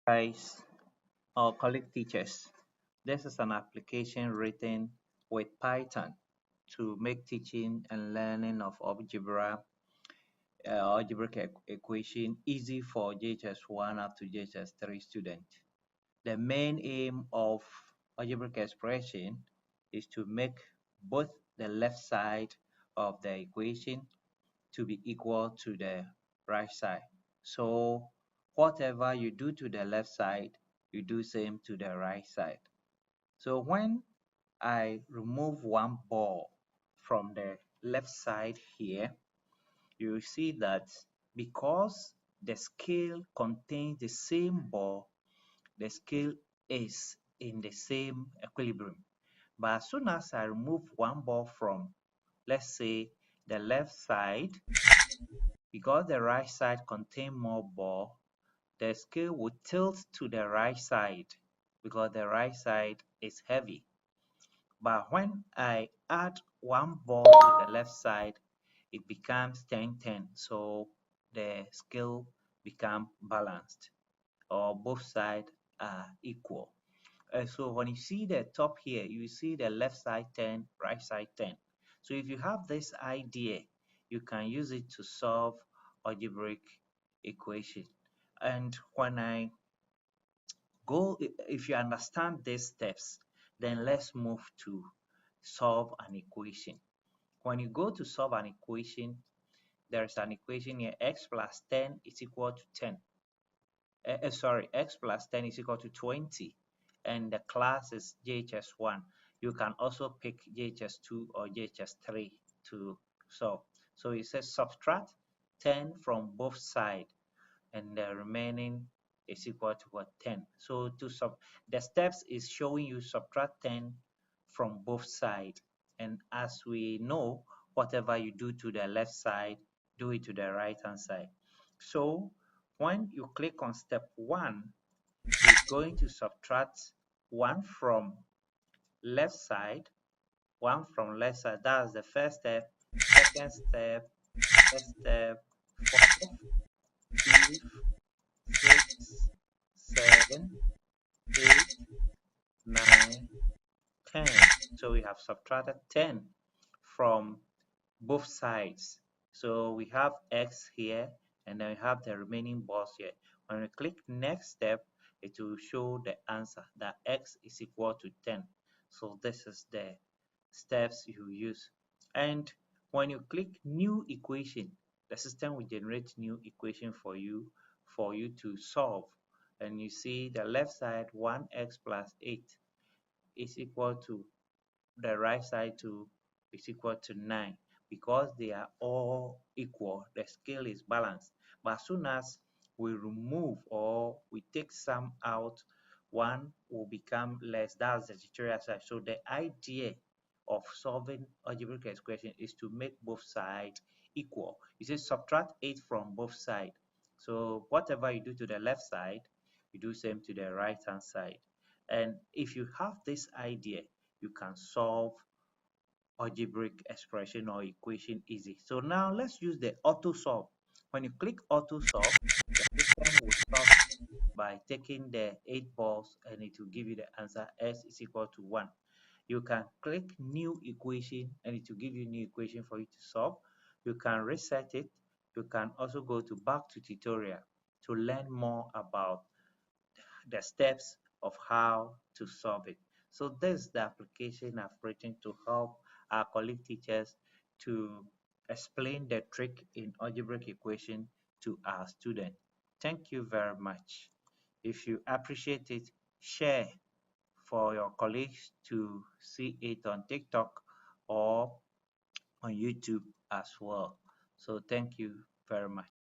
Guys, our colleague teachers, this is an application written with Python to make teaching and learning of algebraic equation easy for JHS1 up to JHS3 students. The main aim of algebraic expression is to make both the left side of the equation to be equal to the right side. So whatever you do to the left side, you do same to the right side. So when I remove one ball from the left side here, you see that because the scale contains the same ball, the scale is in the same equilibrium. But as soon as I remove one ball from, let's say, the left side, because the right side contains more ball, the scale will tilt to the right side because the right side is heavy. But when I add one ball to the left side, it becomes 10-10. So the scale becomes balanced, or both sides are equal. So when you see the top here, you see the left side 10, right side 10. So if you have this idea, you can use it to solve algebraic equation. And when I go, if you understand these steps, then let's move to solve an equation. When you go to solve an equation, there is an equation here: x plus 10 is equal to 10. Sorry, x plus 10 is equal to 20, and the class is JHS1. You can also pick JHS2 or JHS3 to solve. So it says subtract 10 from both sides, and the remaining is equal to what? 10. So the steps is showing you subtract 10 from both sides, and as we know, whatever you do to the left side, do it to the right hand side. So when you click on step 1, it's going to subtract 1 from left side, 1 from left side. That's the first step. Second step, third step, fourth, fifth, 6, 7, 8, 9, 10. So we have subtracted 10 from both sides. So we have x here, and then we have the remaining balls here. When we click next step, it will show the answer that x is equal to 10. So this is the steps you use. And when you click new equation, the system will generate new equation for you to solve. And you see the left side 1x plus 8 is equal to the right side 2 is equal to 9. Because they are all equal, the scale is balanced. But as soon as we remove or we take some out, one will become less. That's the tutorial side. So the idea of solving algebraic expression is to make both sides equal. You say subtract 8 from both sides. So whatever you do to the left side, you do same to the right hand side. And if you have this idea, you can solve algebraic expression or equation easy. So now let's use the auto solve. When you click auto solve, the system will solve by taking the 8 balls, and it will give you the answer s is equal to 1. You can click new equation, and it will give you new equation for you to solve. You can reset it. You can also go to back to tutorial to learn more about the steps of how to solve it. So this is the application I've written to help our colleague teachers to explain the trick in algebraic equation to our students. Thank you very much. If you appreciate it, share for your colleagues to see it on TikTok or on YouTube as well. So thank you very much.